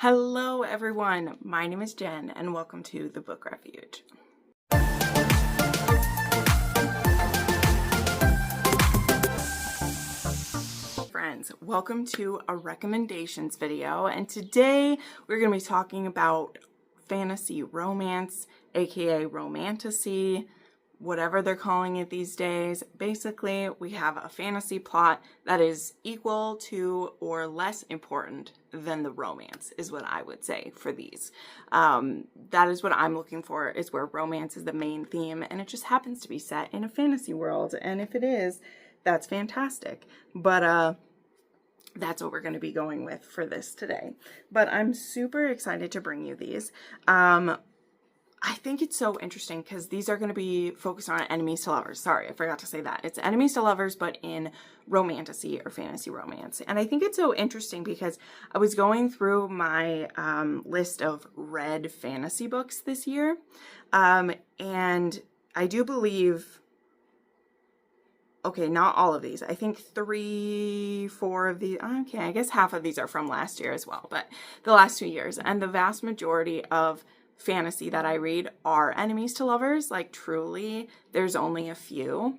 Hello everyone, my name is Jen and welcome to the Book Refuge. Friends, welcome to a recommendations video, and today we're going to be talking about fantasy romance, aka Romantasy, whatever they're calling it these days. Basically, we have a fantasy plot that is equal to or less important than the romance, is what I would say for these. That is what I'm looking for, is where romance is the main theme, and it just happens to be set in a fantasy world. And if it is, that's fantastic. But that's what we're going to be going with for this today. But I'm super excited to bring you these. I think it's so interesting because these are going to be focused on enemies to lovers. Sorry, I forgot to say that. It's enemies to lovers, but in romantasy or fantasy romance. And I think it's so interesting because I was going through my list of read fantasy books this year. And I do believe, okay, not all of these. I think 3, 4 of these. Okay, I guess half of these are from last year as well, but the last 2 years. And the vast majority of fantasy that I read are enemies to lovers. Like, truly, there's only a few.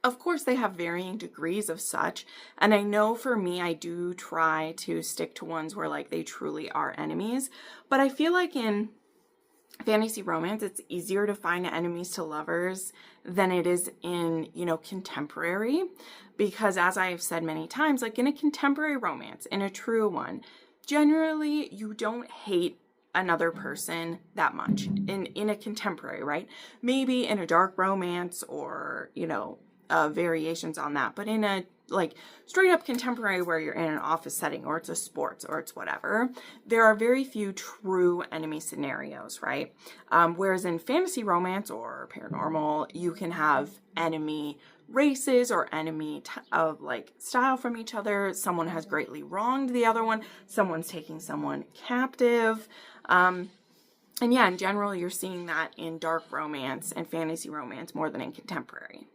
Of course, they have varying degrees of such, and I know for me, I do try to stick to ones where like they truly are enemies, but I feel like in fantasy romance, it's easier to find enemies to lovers than it is in, contemporary, because as I've said many times, like in a contemporary romance, in a true one, generally you don't hate another person that much in a contemporary, right? Maybe in a dark romance or, variations on that, but in a like straight up contemporary where you're in an office setting or it's a sports or it's whatever, there are very few true enemy scenarios, right? Whereas in fantasy romance or paranormal, you can have enemy races or enemy of like style from each other. Someone has greatly wronged the other one. Someone's taking someone captive. And yeah, in general, you're seeing that in dark romance and fantasy romance more than in contemporary.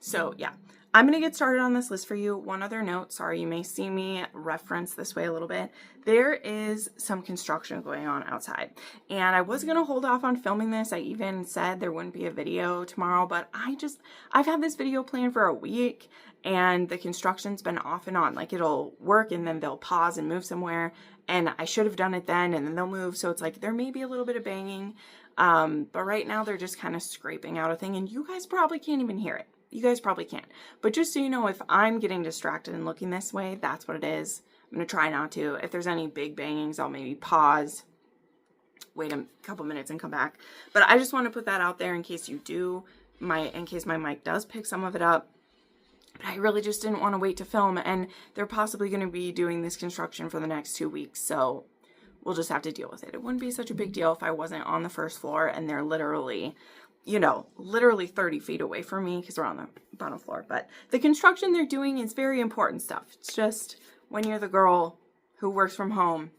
So yeah, I'm going to get started on this list for you. One other note, sorry, you may see me reference this way a little bit. There is some construction going on outside, and I was going to hold off on filming this. I even said there wouldn't be a video tomorrow, but I've had this video planned for a week, and the construction's been off and on. Like, it'll work and then they'll pause and move somewhere, and I should have done it then, and then they'll move. So it's like there may be a little bit of banging, but right now they're just kind of scraping out a thing, and you guys probably can't even hear it. You guys probably can't. But just so you know, if I'm getting distracted and looking this way, that's what it is. I'm going to try not to. If there's any big bangings, I'll maybe pause, wait a couple minutes and come back. But I just want to put that out there in case you do, in case my mic does pick some of it up. But I really just didn't want to wait to film, and they're possibly going to be doing this construction for the next 2 weeks, so we'll just have to deal with it. It wouldn't be such a big deal if I wasn't on the first floor and they're literally 30 feet away from me because we're on the bottom floor. But the construction they're doing is very important stuff. It's just when you're the girl who works from home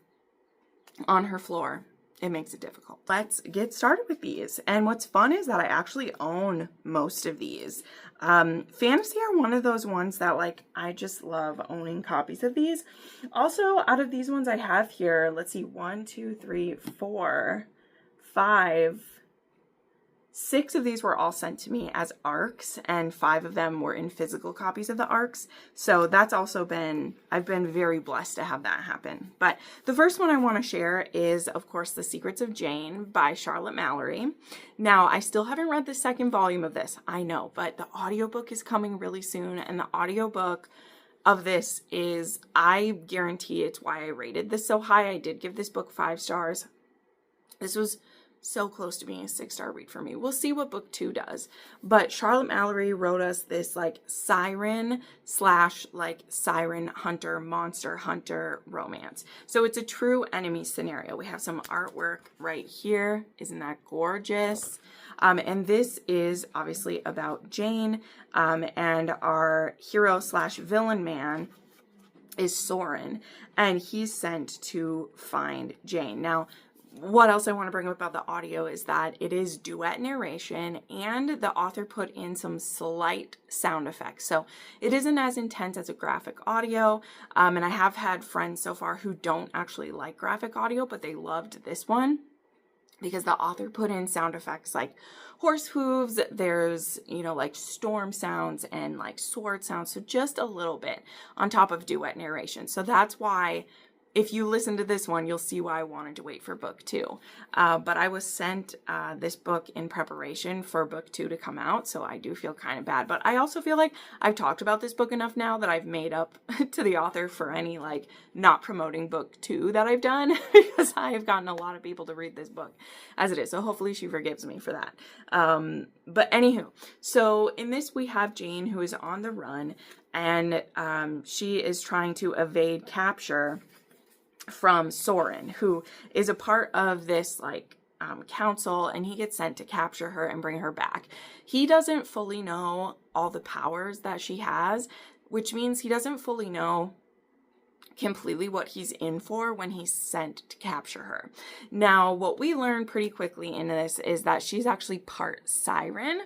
on her floor, it makes it difficult. Let's get started with these. And what's fun is that I actually own most of these. Fantasy are one of those ones that like I just love owning copies of these. Also, out of these ones I have here, let's see, 1, 2, 3, 4, 5, 6 of these were all sent to me as ARCs, and 5 of them were in physical copies of the ARCs. So that's also I've been very blessed to have that happen. But the first one I want to share is, of course, The Secrets of Jane by Charlotte Mallory. Now, I still haven't read the second volume of this, I know, but the audiobook is coming really soon, and the audiobook of this is, I guarantee it's why I rated this so high. I did give this book 5 stars. This was so close to being a 6-star read for me. We'll see what book 2 does. But Charlotte Mallory wrote us this like siren / like siren hunter, monster hunter romance. So it's a true enemy scenario. We have some artwork right here. Isn't that gorgeous? And this is obviously about Jane, and our hero / villain man is Soren, and he's sent to find Jane. Now, what else I want to bring up about the audio is that it is duet narration, and the author put in some slight sound effects. So it isn't as intense as a graphic audio. And I have had friends so far who don't actually like graphic audio, but they loved this one because the author put in sound effects like horse hooves. There's, you know, like storm sounds and like sword sounds. So just a little bit on top of duet narration. So that's why if you listen to this one, you'll see why I wanted to wait for book 2. But I was sent this book in preparation for book 2 to come out, so I do feel kind of bad. But I also feel like I've talked about this book enough now that I've made up to the author for any, like, not promoting book 2 that I've done, because I have gotten a lot of people to read this book as it is. So hopefully she forgives me for that. But anywho, so in this we have Jane, who is on the run, and she is trying to evade capture from Soren, who is a part of this like council, and he gets sent to capture her and bring her back. He doesn't fully know all the powers that she has, which means he doesn't fully know completely what he's in for when he's sent to capture her. Now, what we learn pretty quickly in this is that she's actually part siren,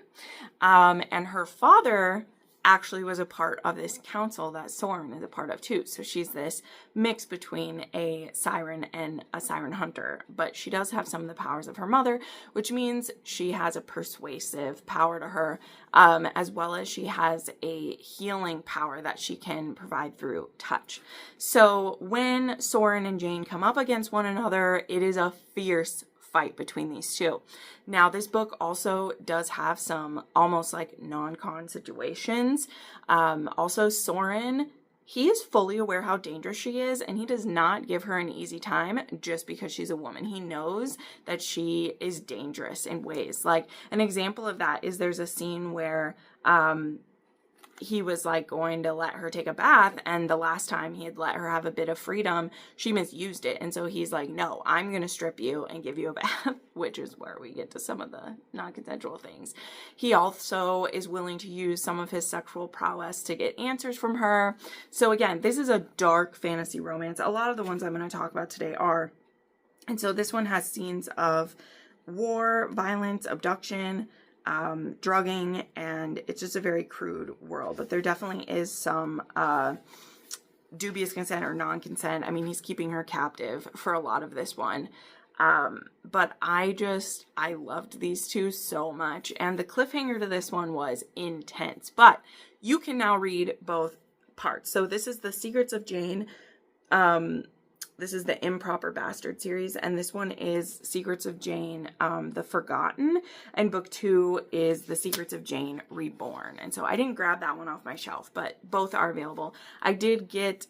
and her father actually was a part of this council that Soren is a part of too. So she's this mix between a siren and a siren hunter, but she does have some of the powers of her mother, which means she has a persuasive power to her, as well as she has a healing power that she can provide through touch. So when Soren and Jane come up against one another, it is a fierce fight between these two. Now, this book also does have some almost like non-con situations. Also, Soren, he is fully aware how dangerous she is, and he does not give her an easy time just because she's a woman. He knows that she is dangerous in ways. Like, an example of that is there's a scene where he was like going to let her take a bath, and the last time he had let her have a bit of freedom, she misused it. And so he's like, no, I'm going to strip you and give you a bath, which is where we get to some of the non-consensual things. He also is willing to use some of his sexual prowess to get answers from her. So again, this is a dark fantasy romance. A lot of the ones I'm going to talk about today are. And so this one has scenes of war, violence, abduction, drugging, and it's just a very crude world. But there definitely is some dubious consent or non-consent. I mean, he's keeping her captive for a lot of this one. But I loved these two so much, and the cliffhanger to this one was intense. But you can now read both parts. So this is The Secrets of Jane. This is the Improper Bastard series, and this one is Secrets of Jane, The Forgotten, and book 2 is The Secrets of Jane Reborn. And so I didn't grab that one off my shelf, but both are available. I did get,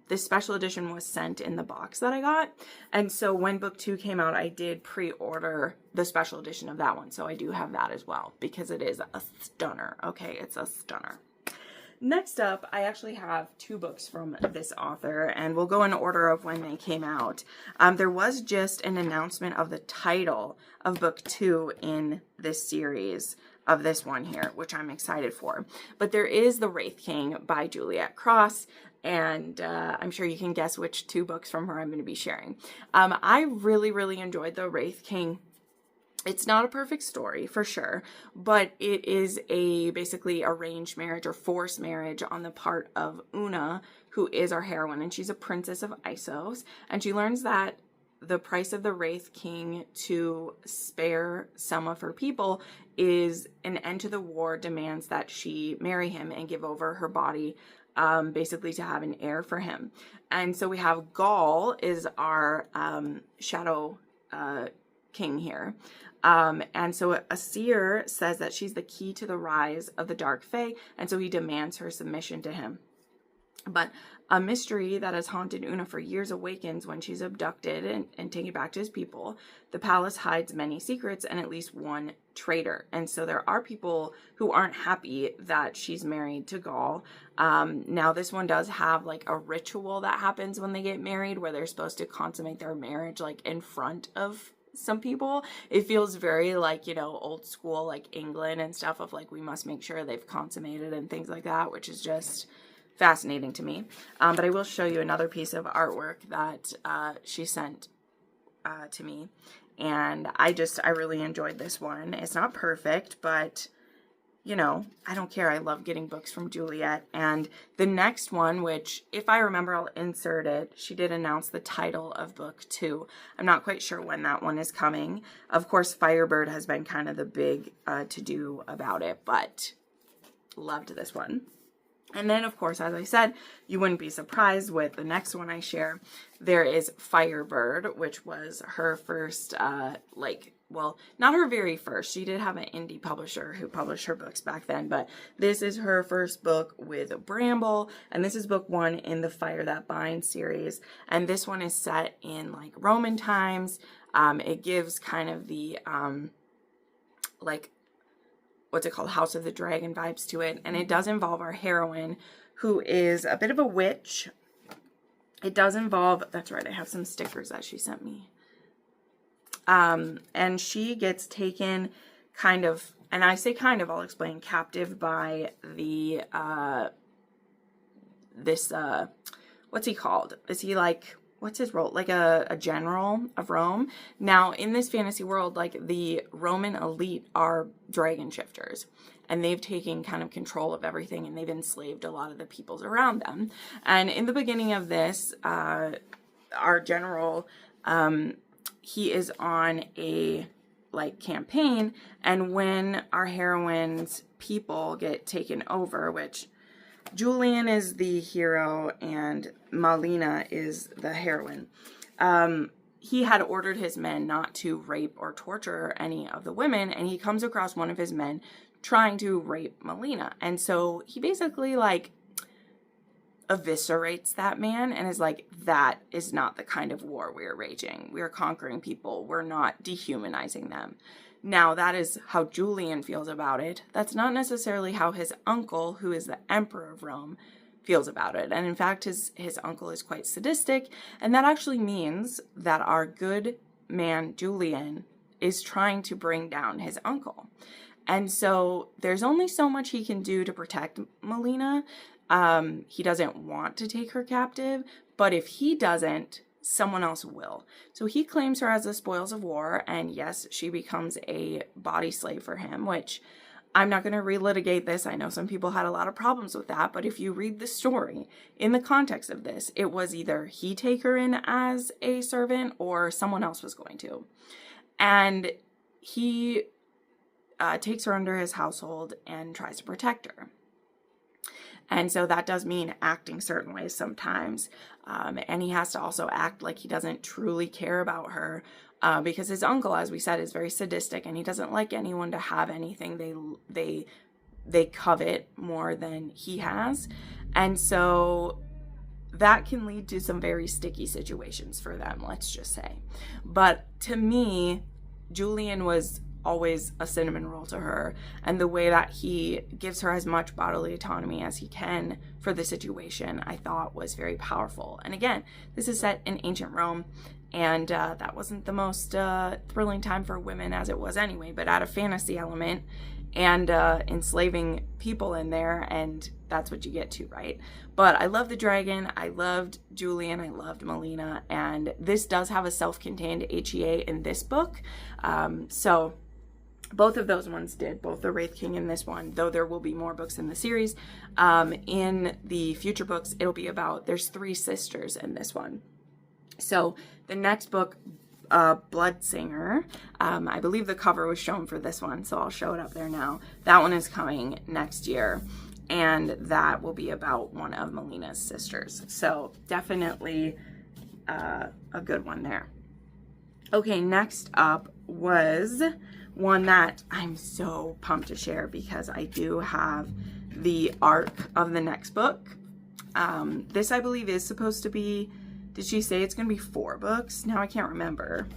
this special edition was sent in the box that I got, and so when book 2 came out, I did pre-order the special edition of that one, so I do have that as well, because it is a stunner, okay? It's a stunner. Next up, I actually have 2 books from this author, and we'll go in order of when they came out. There was just an announcement of the title of book 2 in this series of this one here, which I'm excited for. But there is The Wraith King by Juliet Cross, and I'm sure you can guess which 2 books from her I'm going to be sharing. I really, really enjoyed The Wraith King. It's not a perfect story, for sure, but it is basically arranged marriage or forced marriage on the part of Una, who is our heroine, and she's a princess of Issos, and she learns that the price of the Wraith King to spare some of her people is an end to the war demands that she marry him and give over her body, basically to have an heir for him. And so we have Gaul is our shadow king here. And so a seer says that she's the key to the rise of the Dark Fae, and so he demands her submission to him. But a mystery that has haunted Una for years awakens when she's abducted and taken back to his people. The palace hides many secrets and at least one traitor. And so there are people who aren't happy that she's married to Gaul. Now this one does have like a ritual that happens when they get married where they're supposed to consummate their marriage like in front of some people. It feels very like, you know, old school like England and stuff of like we must make sure they've consummated and things like that, which is just fascinating to me. But I will show you another piece of artwork that she sent to me. And I really enjoyed this one. It's not perfect, but you know, I don't care. I love getting books from Juliet. And the next one, which if I remember, I'll insert it. She did announce the title of book 2. I'm not quite sure when that one is coming. Of course, Firebird has been kind of the big to-do about it, but loved this one. And then, of course, as I said, you wouldn't be surprised with the next one I share. There is Firebird, which was her first, well, not her very first. She did have an indie publisher who published her books back then, but this is her first book with Bramble, and this is book 1 in the Fire That Binds series. And this one is set in, like, Roman times. It gives kind of the, what's it called, House of the Dragon vibes to it. And it does involve our heroine, who is a bit of a witch. It does involve, that's right, I have some stickers that she sent me. And she gets taken kind of, and I say kind of, I'll explain, captive by the, what's he called? Is he like, what's his role? Like a general of Rome. Now, in this fantasy world, like, the Roman elite are dragon shifters, and they've taken kind of control of everything, and they've enslaved a lot of the peoples around them. And in the beginning of this, our general, he is on a, like, campaign, and when our heroine's people get taken over, which Julian is the hero and Malina is the heroine. He had ordered his men not to rape or torture any of the women, and he comes across one of his men trying to rape Malina. And so he basically, like, eviscerates that man and is like, that is not the kind of war we're waging. We're conquering people. We're not dehumanizing them. Now, that is how Julian feels about it. That's not necessarily how his uncle, who is the emperor of Rome, feels about it. And in fact, his uncle is quite sadistic. And that actually means that our good man, Julian, is trying to bring down his uncle. And so there's only so much he can do to protect Malina. He doesn't want to take her captive, but if he doesn't, someone else will. So he claims her as the spoils of war, and yes, she becomes a body slave for him, which I'm not going to relitigate this. I know some people had a lot of problems with that, but if you read the story in the context of this, it was either he take her in as a servant or someone else was going to. And he takes her under his household and tries to protect her. And so that does mean acting certain ways sometimes. And he has to also act like he doesn't truly care about her because his uncle, as we said, is very sadistic and he doesn't like anyone to have anything they covet more than he has. And so that can lead to some very sticky situations for them, let's just say. But to me, Julian was always a cinnamon roll to her, and the way that he gives her as much bodily autonomy as he can for the situation, I thought was very powerful. And again, this is set in ancient Rome, and that wasn't the most thrilling time for women as it was anyway, but add a fantasy element and enslaving people in there, and that's what you get to, right? But I love the dragon, I loved Julian, I loved Malina, and this does have a self-contained HEA in this book, so both of those ones did, both the Wraith King and this one, though there will be more books in the series. In the future books, it'll be about, there's 3 sisters in this one. So the next book, Blood Singer, I believe the cover was shown for this one, so I'll show it up there now. That one is coming next year, and that will be about one of Malina's sisters. So definitely a good one there. Okay, next up was one that I'm so pumped to share because I do have the arc of the next book. This, I believe, is supposed to be, did she say it's going to be 4 books? Now I can't remember.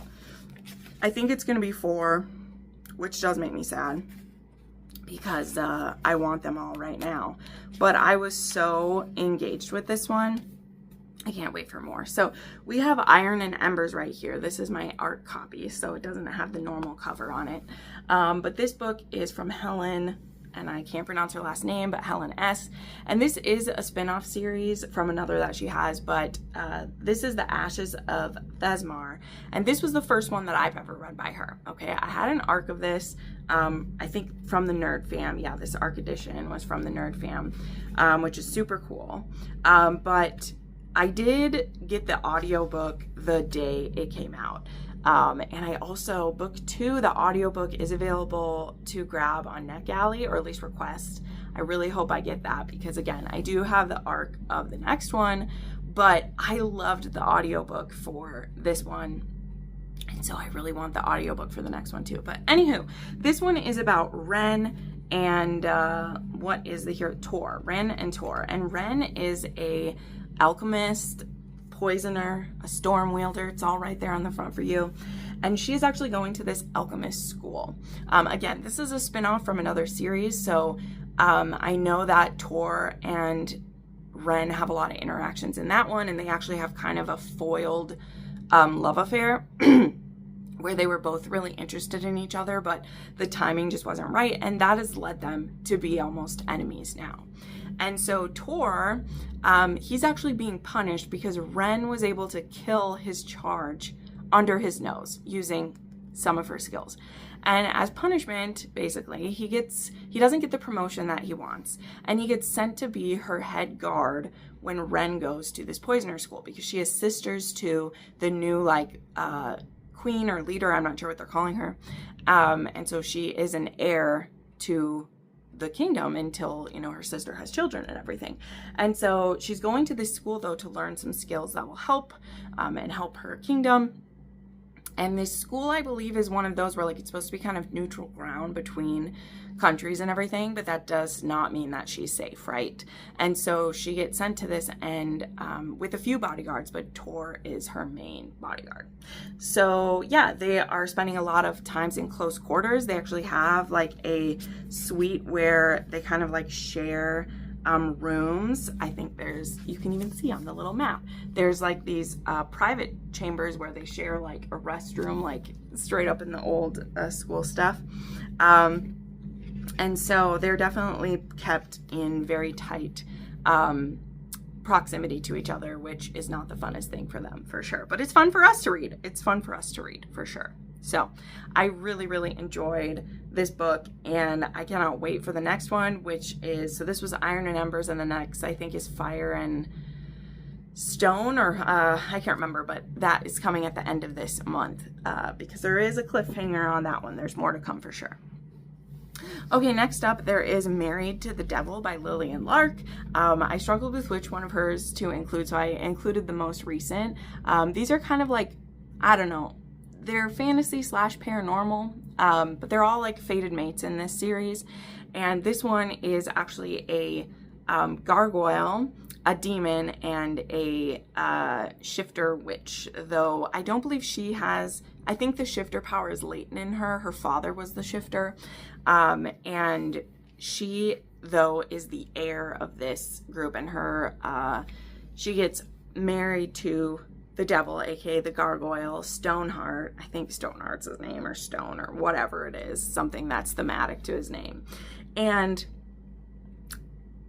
I think it's going to be 4, which does make me sad because I want them all right now. But I was so engaged with this one. I can't wait for more. So we have Iron and Embers right here. This is my art copy, so it doesn't have the normal cover on it. But this book is from Helen and I can't pronounce her last name, but Helen S. And this is a spin-off series from another that she has, but this is The Ashes of Thesmar. And this was the first one that I've ever read by her, okay? I had an arc of this, I think from the Nerd Fam. Yeah, this arc edition was from the Nerd Fam, which is super cool. But I did get the audiobook the day it came out. And I also, book 2, the audiobook is available to grab on NetGalley, or at least request. I really hope I get that because, again, I do have the arc of the next one, but I loved the audiobook for this one. And so I really want the audiobook for the next one too. But anywho, this one is about Ren and what is the hero? Tor. Ren and Tor. And Ren is a alchemist, poisoner, a storm wielder. It's all right there on the front for you. And she is actually going to this alchemist school. Again, this is a spin-off from another series. So I know that Tor and Ren have a lot of interactions in that one. And they actually have kind of a foiled love affair where they were both really interested in each other, but the timing just wasn't right. And that has led them to be almost enemies now. And so Tor, he's actually being punished because Ren was able to kill his charge under his nose using some of her skills. And as punishment, basically, he doesn't get the promotion that he wants. And he gets sent to be her head guard when Ren goes to this poisoner school, because she is sisters to the new, queen or leader. I'm not sure what they're calling her. And so she is an heir to the kingdom until, her sister has children and everything. And so she's going to this school, though, to learn some skills that will help and help her kingdom. And this school, I believe, is one of those where it's supposed to be kind of neutral ground between countries and everything, but that does not mean that she's safe, right? And so she gets sent to this and with a few bodyguards, but Tor is her main bodyguard. So yeah, they are spending a lot of times in close quarters. They actually have a suite where they kind of share rooms. I think you can even see on the little map, there's these private chambers where they share a restroom, straight up in the old school stuff. And so they're definitely kept in very tight proximity to each other, which is not the funnest thing for them, for sure. But it's fun for us to read. It's fun for us to read, for sure. So I really, really enjoyed this book, and I cannot wait for the next one, which is, so this was Iron and Embers, and the next, I think, is Fire and Stone, or I can't remember, but that is coming at the end of this month, because there is a cliffhanger on that one. There's more to come for sure. Okay, next up, there is Married to the Devil by Lillian Lark. I struggled with which one of hers to include, so I included the most recent. These are kind of I don't know, they're fantasy / paranormal, but they're all fated mates in this series. And this one is actually a gargoyle, a demon, and a shifter witch, though I don't believe she has, I think the shifter power is latent in her. Her father was the shifter. And she, though, is the heir of this group, and she gets married to the devil, aka the gargoyle, Stoneheart. I think Stoneheart's his name, or Stone, or whatever it is, something that's thematic to his name. And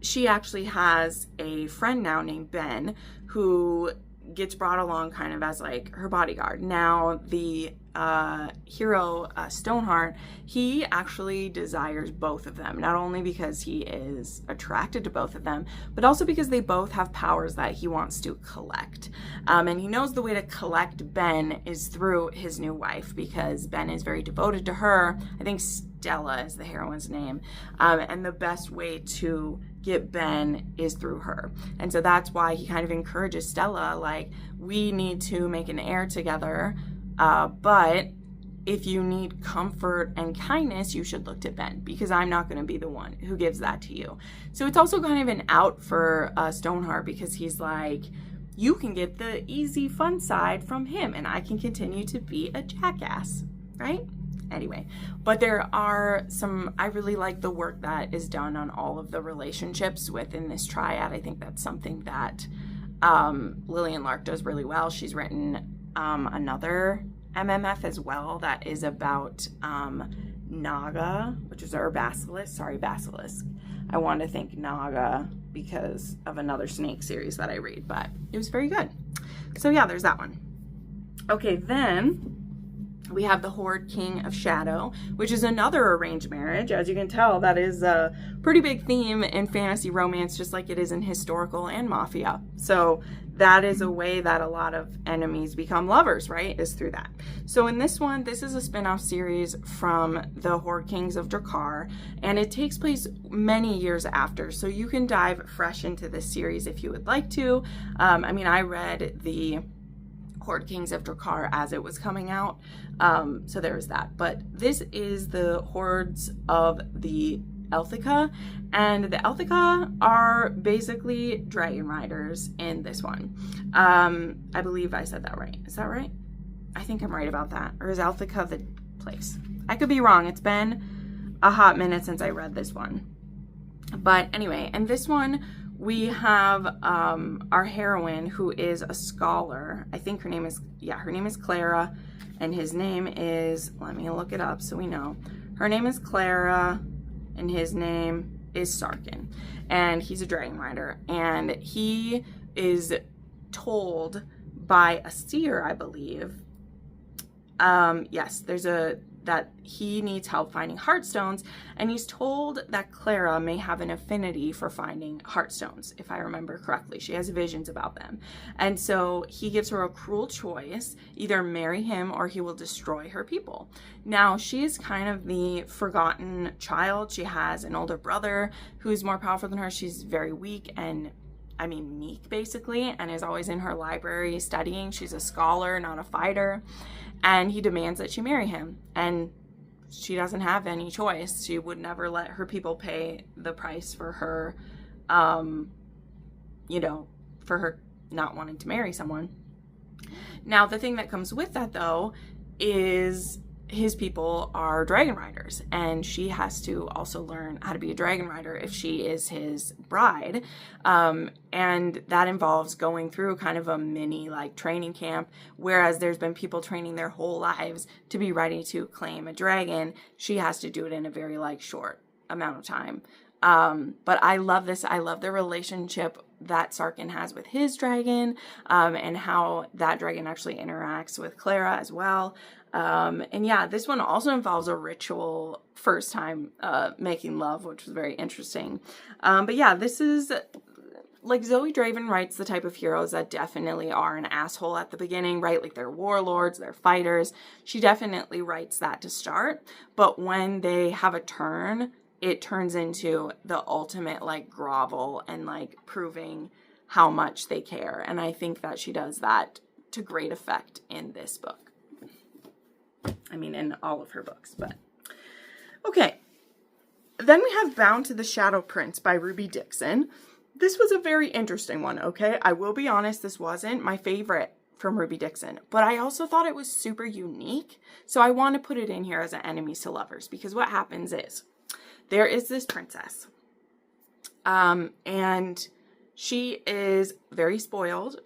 she actually has a friend now named Ben, who gets brought along kind of as her bodyguard. Now the hero, Stoneheart, he actually desires both of them, not only because he is attracted to both of them, but also because they both have powers that he wants to collect. And he knows the way to collect Ben is through his new wife, because Ben is very devoted to her. I think Stella is the heroine's name. And the best way to get Ben is through her. And so that's why he kind of encourages Stella, we need to make an heir together, but if you need comfort and kindness, you should look to Ben, because I'm not going to be the one who gives that to you. So it's also kind of an out for Stoneheart, because he's you can get the easy fun side from him, and I can continue to be a jackass, right? Anyway, but there are I really like the work that is done on all of the relationships within this triad. I think that's something that Lillian Lark does really well. She's written another MMF as well that is about Naga, which is our basilisk. Sorry, basilisk. I want to think Naga because of another snake series that I read, but it was very good. So yeah, there's that one. Okay, then we have the Horde King of Shadow, which is another arranged marriage. As you can tell, that is a pretty big theme in fantasy romance, just like it is in historical and mafia. So that is a way that a lot of enemies become lovers, right? Is through that. So in this one, this is a spin-off series from the Horde Kings of Drakkar, and it takes place many years after. So you can dive fresh into this series if you would like to. I mean, I read the Horde Kings of Drakkar as it was coming out. So there was that. But this is the hordes of the Elthica, and the Elthica are basically dragon riders in this one. I believe I said that right. Is that right? I think I'm right about that. Or is Elthica the place? I could be wrong. It's been a hot minute since I read this one. But anyway, in this one, we have our heroine, who is a scholar. I think her name is Clara, and his name is, let me look it up so we know. Her name is Clara, and his name is Sarkin, and he's a dragon rider, and he is told by a seer, I believe. Yes, that he needs help finding heartstones, and he's told that Clara may have an affinity for finding heartstones, if I remember correctly. She has visions about them. And so he gives her a cruel choice: either marry him or he will destroy her people. Now, she is kind of the forgotten child. She has an older brother who's more powerful than her. She's very weak and, I mean, meek basically, and is always in her library studying. She's a scholar, not a fighter. And he demands that she marry him, and she doesn't have any choice. She would never let her people pay the price for her, for her not wanting to marry someone. Now, the thing that comes with that, though, is his people are dragon riders, and she has to also learn how to be a dragon rider if she is his bride. And that involves going through kind of a mini training camp, whereas there's been people training their whole lives to be ready to claim a dragon. She has to do it in a very short amount of time. But I love this. I love the relationship that Sarkin has with his dragon, and how that dragon actually interacts with Clara as well. And yeah, this one also involves a ritual first time making love, which was very interesting. But yeah, this is, Zoe Draven writes the type of heroes that definitely are an asshole at the beginning, right? Like, they're warlords, they're fighters. She definitely writes that to start. But when they have a turn, it turns into the ultimate grovel and proving how much they care. And I think that she does that to great effect in this book. I mean, in all of her books, but okay. Then we have Bound to the Shadow Prince by Ruby Dixon. This was a very interesting one, okay? I will be honest, this wasn't my favorite from Ruby Dixon, but I also thought it was super unique. So I want to put it in here as an enemies to lovers, because what happens is there is this princess, and she is very spoiled.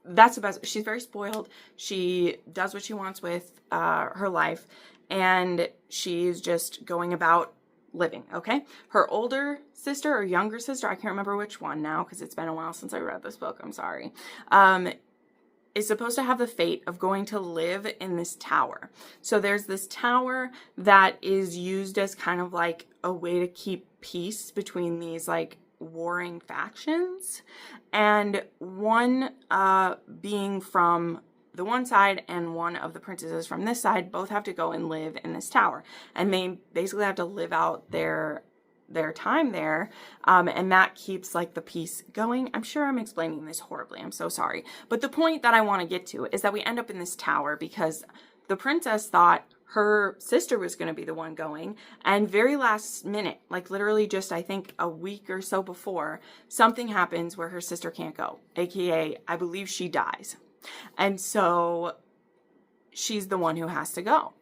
That's the best. She's very spoiled. She does what she wants with her life, and she's just going about living, okay? Her older sister or younger sister, I can't remember which one now because it's been a while since I read this book, I'm sorry, is supposed to have the fate of going to live in this tower. So there's this tower that is used as kind of a way to keep peace between these warring factions, and one being from the one side and one of the princesses from this side both have to go and live in this tower, and they basically have to live out their time there, and that keeps the peace going. I'm sure I'm explaining this horribly, I'm so sorry, but the point that I want to get to is that we end up in this tower because the princess thought her sister was going to be the one going, and very last minute, literally just I think a week or so before, something happens where her sister can't go, aka I believe she dies, and so she's the one who has to go,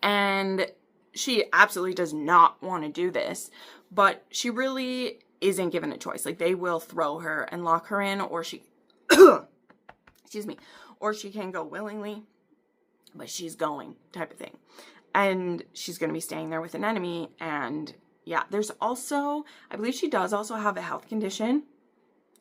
and she absolutely does not want to do this, but she really isn't given a choice. They will throw her and lock her in, or she excuse me, or she can go willingly. but she's going type of thing. And she's going to be staying there with an enemy. And yeah, there's also, I believe she does also have a health condition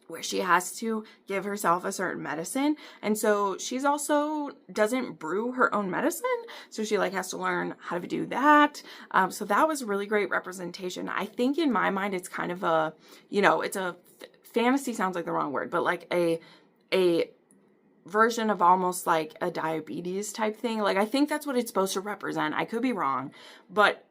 where she has to give herself a certain medicine. And so she's also doesn't brew her own medicine. So she like has to learn how to do that. So that was really great representation. I think in my mind, it's kind of a, you know, it's a fantasy sounds like the wrong word, but like a version of almost like a diabetes type thing. Like, I think that's what it's supposed to represent. I could be wrong, but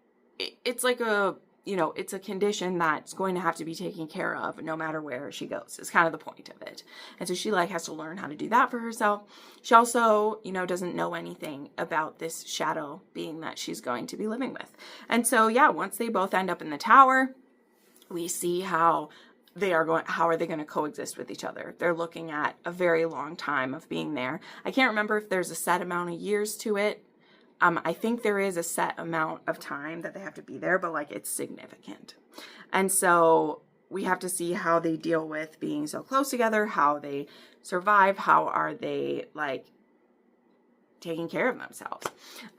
it's like a, you know, it's a condition that's going to have to be taken care of no matter where she goes. It's kind of the point of it. And so she like has to learn how to do that for herself. She also, you know, doesn't know anything about this shadow being that she's going to be living with. And so, yeah, once they both end up in the tower, we see how are they going to coexist with each other. They're looking at a very long time of being there. I can't remember if there's a set amount of years to it. I think there is a set amount of time that they have to be there, but like it's significant. And so we have to see how they deal with being so close together, how they survive, how are they like taking care of themselves.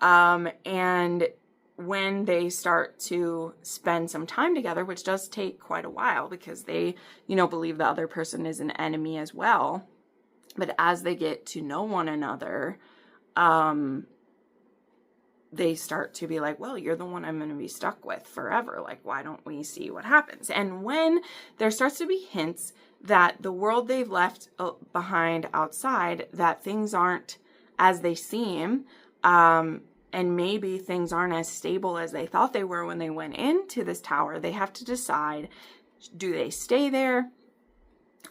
And when they start to spend some time together, which does take quite a while because they, you know, believe the other person is an enemy as well. But as they get to know one another, they start to be like, well, you're the one I'm going to be stuck with forever. Like, why don't we see what happens? And when there starts to be hints that the world they've left behind outside, that things aren't as they seem, and maybe things aren't as stable as they thought they were when they went into this tower, they have to decide, do they stay there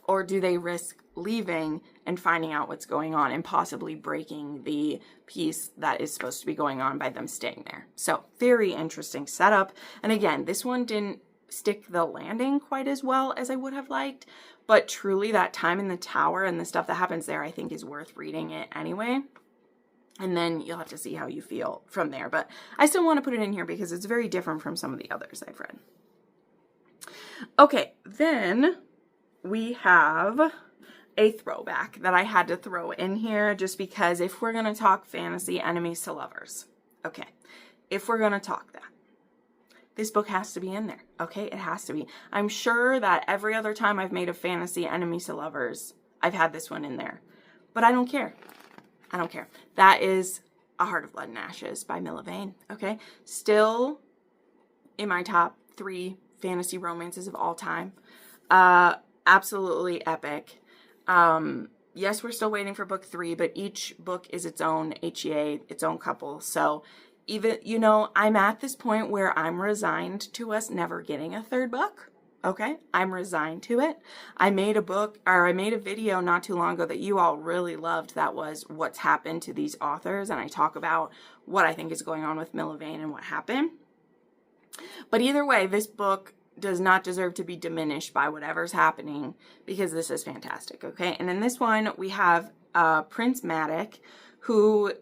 or do they risk leaving and finding out what's going on and possibly breaking the peace that is supposed to be going on by them staying there. So very interesting setup. And again, this one didn't stick the landing quite as well as I would have liked, but truly that time in the tower and the stuff that happens there, I think is worth reading it anyway. And then you'll have to see how you feel from there. But I still want to put it in here because it's very different from some of the others I've read. Okay, then we have a throwback that I had to throw in here just because if we're going to talk fantasy enemies to lovers, okay, if we're going to talk that, this book has to be in there, okay? It has to be. I'm sure that every other time I've made a fantasy enemies to lovers, I've had this one in there, but I don't care. I don't care. That is A Heart of Blood and Ashes by Milla Vane, okay? Still in my top 3 fantasy romances of all time. Absolutely epic. Yes, we're still waiting for book 3, but each book is its own HEA, its own couple. So even, you know, I'm at this point where I'm resigned to us never getting a 3rd book. Okay, I'm resigned to it. I made a video not too long ago that you all really loved. That was what's happened to these authors. And I talk about what I think is going on with Milla Vane and what happened. But either way, this book does not deserve to be diminished by whatever's happening because this is fantastic, okay? And in this one, we have Prince Madoc, who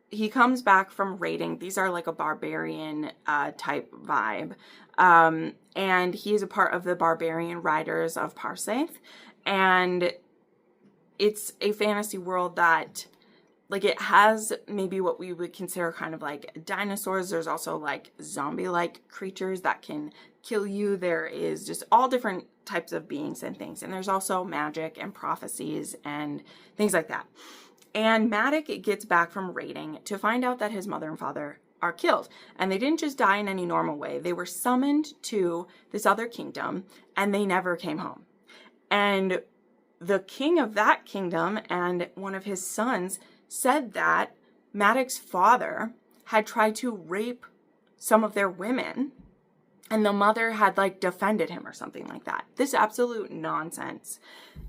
he comes back from raiding. These are like a barbarian type vibe. And he is a part of the barbarian riders of Parsaith. And it's a fantasy world that, like, it has maybe what we would consider kind of like dinosaurs. There's also like zombie-like creatures that can kill you. There is just all different types of beings and things. And there's also magic and prophecies and things like that. And Madoc gets back from raiding to find out that his mother and father are killed. And they didn't just die in any normal way. They were summoned to this other kingdom and they never came home. And the king of that kingdom and one of his sons said that Madoc's father had tried to rape some of their women and the mother had like defended him or something like that. This absolute nonsense.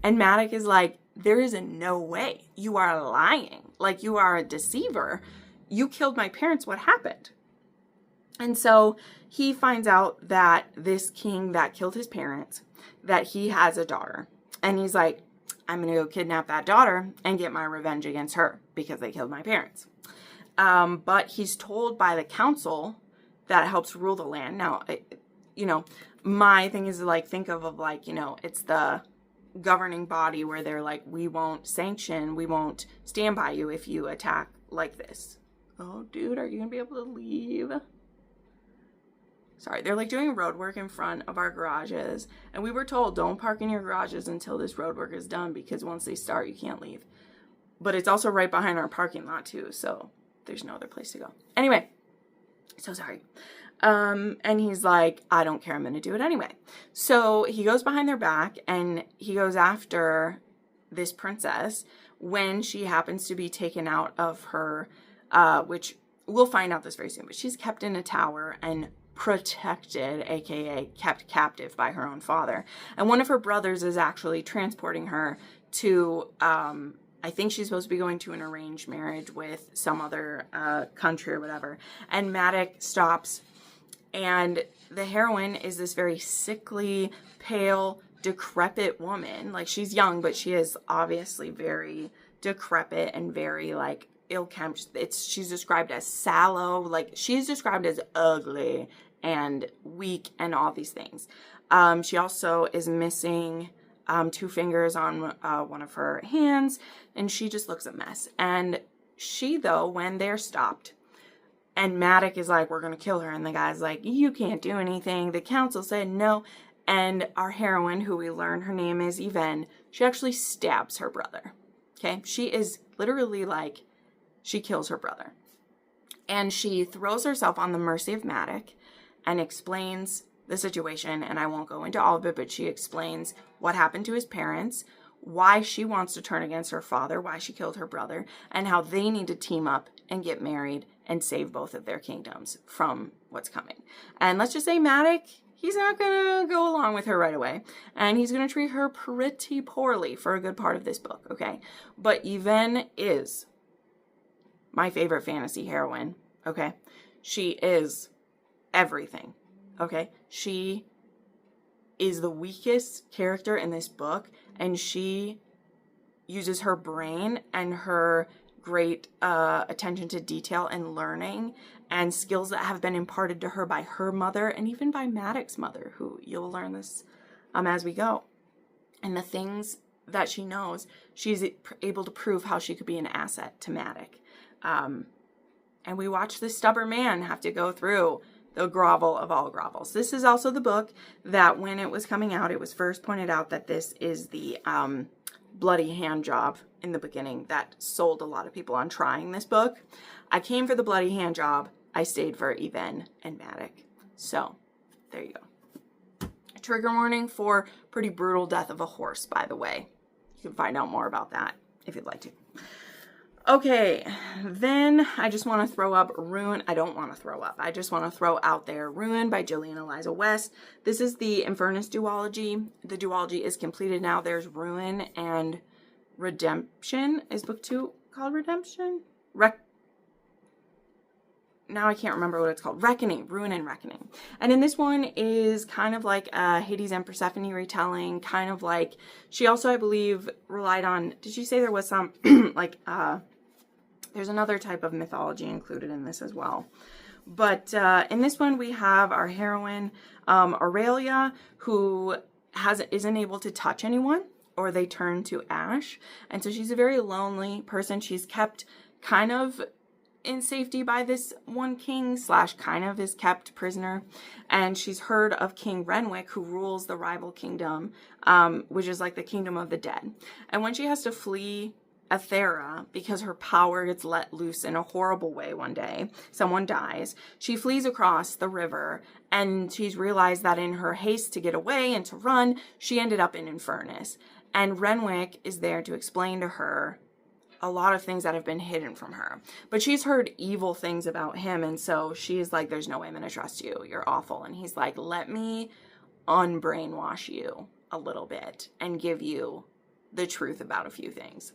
And Madoc is like, there is no way. You are lying. Like, you are a deceiver. You killed my parents. What happened? And so he finds out that this king that killed his parents, that he has a daughter. And he's like, I'm going to go kidnap that daughter and get my revenge against her because they killed my parents. But he's told by the council that helps rule the land. Now, you know, my thing is like, think of like, you know, it's the governing body where they're like, we won't sanction, we won't stand by you if you attack like this. Oh, dude, are you going to be able to leave? Sorry, they're like doing road work in front of our garages. And we were told, don't park in your garages until this road work is done, because once they start, you can't leave. But it's also right behind our parking lot too, so there's no other place to go. Anyway, so sorry. And he's like, I don't care, I'm going to do it anyway. So he goes behind their back and he goes after this princess when she happens to be taken out of her, which we'll find out this very soon, but she's kept in a tower and protected, aka kept captive by her own father. And one of her brothers is actually transporting her to, I think she's supposed to be going to an arranged marriage with some other country or whatever. And Maddox stops, and the heroine is this very sickly, pale, decrepit woman. Like, she's young, but she is obviously very decrepit and very, like, ill-kempt. She's described as sallow. Like, she's described as ugly and weak and all these things. She also is missing 2 fingers on one of her hands, and she just looks a mess. And she, though, when they're stopped, and Maddox is like, we're going to kill her, and the guy's like, you can't do anything. The council said no. And our heroine, who we learn her name is Yvonne, she actually stabs her brother. Okay? She is literally like, she kills her brother. And she throws herself on the mercy of Maddox and explains the situation, and I won't go into all of it, but she explains what happened to his parents, why she wants to turn against her father, why she killed her brother, and how they need to team up and get married and save both of their kingdoms from what's coming. And let's just say Maddox, he's not going to go along with her right away, and he's going to treat her pretty poorly for a good part of this book, okay? But Yvonne is my favorite fantasy heroine, okay? She is everything, okay? She is the weakest character in this book, and she uses her brain and her great attention to detail and learning and skills that have been imparted to her by her mother and even by Maddox's mother, who you'll learn this as we go. And the things that she knows, she's able to prove how she could be an asset to Maddox. And we watch this stubborn man have to go through the grovel of all grovels. This is also the book that when it was coming out, it was first pointed out that this is the bloody hand job in the beginning that sold a lot of people on trying this book. I came for the bloody hand job. I stayed for Yvonne and Maddox. So there you go. Trigger warning for pretty brutal death of a horse, by the way. You can find out more about that if you'd like to. Okay, then I just want to throw up Ruin. I don't want to throw up. I just want to throw out there Ruin by Gillian Eliza West. This is the Infernus duology. The duology is completed now. There's Ruin and Redemption. Is book 2 called Redemption? Now I can't remember what it's called. Reckoning. Ruin and Reckoning. And in this one is kind of like a Hades and Persephone retelling. Kind of like, she also, I believe, relied on, did you say there was some, like, there's another type of mythology included in this as well. But in this one, we have our heroine, Aurelia, who isn't able to touch anyone, or they turn to ash. And so she's a very lonely person. She's kept kind of in safety by this one king / kind of is kept prisoner. And she's heard of King Renwick, who rules the rival kingdom, which is like the kingdom of the dead. And when she has to flee Athera, because her power gets let loose in a horrible way one day, someone dies, she flees across the river, and she's realized that in her haste to get away and to run, she ended up in Infernus. And Renwick is there to explain to her a lot of things that have been hidden from her. But she's heard evil things about him, and so she's like, there's no way I'm going to trust you. You're awful. And he's like, let me unbrainwash you a little bit and give you the truth about a few things.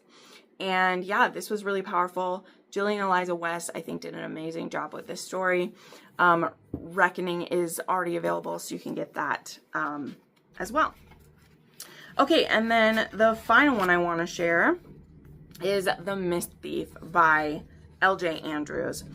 And yeah, this was really powerful. Gillian Eliza West, I think, did an amazing job with this story. Reckoning is already available, so you can get that as well. Okay, and then the final one I want to share is The Mist Thief by L.J. Andrews.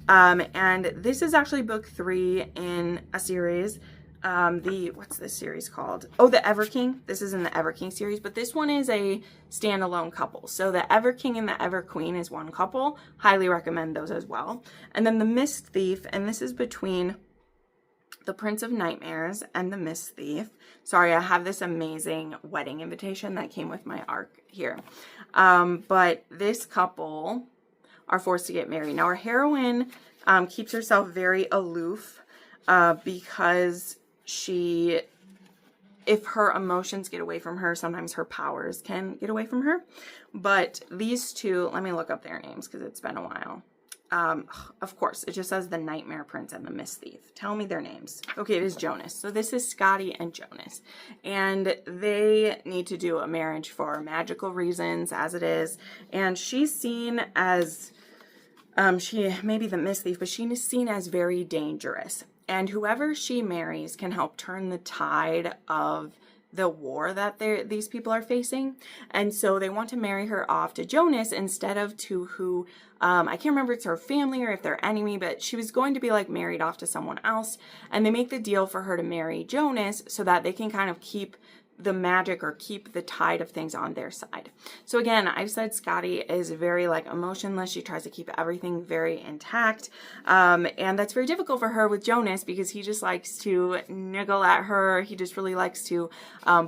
And this is actually book 3 in a series. what's this series called? Oh, the Ever King. This is in the Ever King series, but this one is a standalone couple. So the Ever King and the Ever Queen is one couple. Highly recommend those as well. And then the Mist Thief, and this is between the Prince of Nightmares and the Mist Thief. Sorry, I have this amazing wedding invitation that came with my ARC here. But this couple are forced to get married. Now, our heroine keeps herself very aloof because if her emotions get away from her, sometimes her powers can get away from her. But these two, let me look up their names because it's been a while. Of course, it just says the Nightmare Prince and the Mist Thief. Tell me their names. Okay, it is Jonas. So this is Scotty and Jonas. And they need to do a marriage for magical reasons, as it is. And she's seen as, she may be the Mist Thief, but she is seen as very dangerous. And whoever she marries can help turn the tide of the war that these people are facing. And so they want to marry her off to Jonas instead of to who, I can't remember if it's her family or if they're enemy, but she was going to be like married off to someone else. And they make the deal for her to marry Jonas so that they can kind of keep the magic or keep the tide of things on their side. So again, I've said Scotty is very like emotionless. She tries to keep everything very intact. And that's very difficult for her with Jonas because he just likes to niggle at her. He just really likes to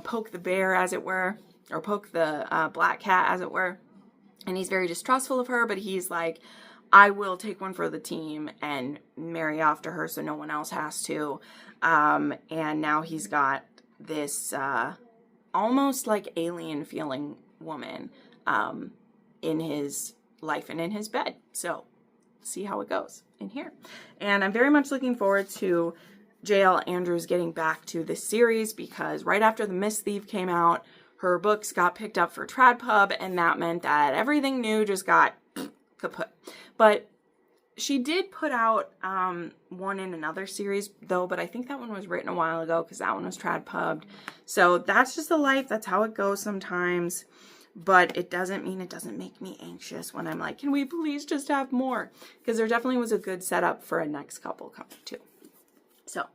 poke the bear, as it were, or poke the black cat, as it were. And he's very distrustful of her, but he's like, I will take one for the team and marry off to her so no one else has to. And now he's got this almost like alien feeling woman in his life and in his bed. So see how it goes in here. And I'm very much looking forward to JL Andrews getting back to this series because right after the Mist Thief came out, her books got picked up for TradPub, and that meant that everything new just got kaput. But she did put out one in another series, though, but I think that one was written a while ago because that one was TradPubbed. So that's just the life. That's how it goes sometimes. But it doesn't mean it doesn't make me anxious when I'm like, can we please just have more? Because there definitely was a good setup for a next couple coming, too. So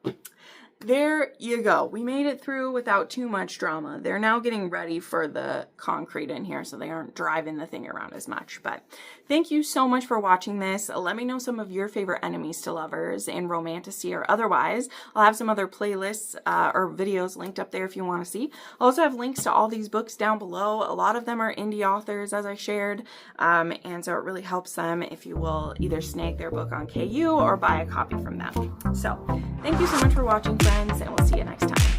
there you go. We made it through without too much drama. They're now getting ready for the concrete in here so they aren't driving the thing around as much. But thank you so much for watching this. Let me know some of your favorite enemies to lovers in Romantasy or otherwise. I'll have some other playlists or videos linked up there if you want to see. I'll also have links to all these books down below. A lot of them are indie authors, as I shared. And so it really helps them if you will either snag their book on KU or buy a copy from them. So thank you so much for watching, friends, and we'll see you next time.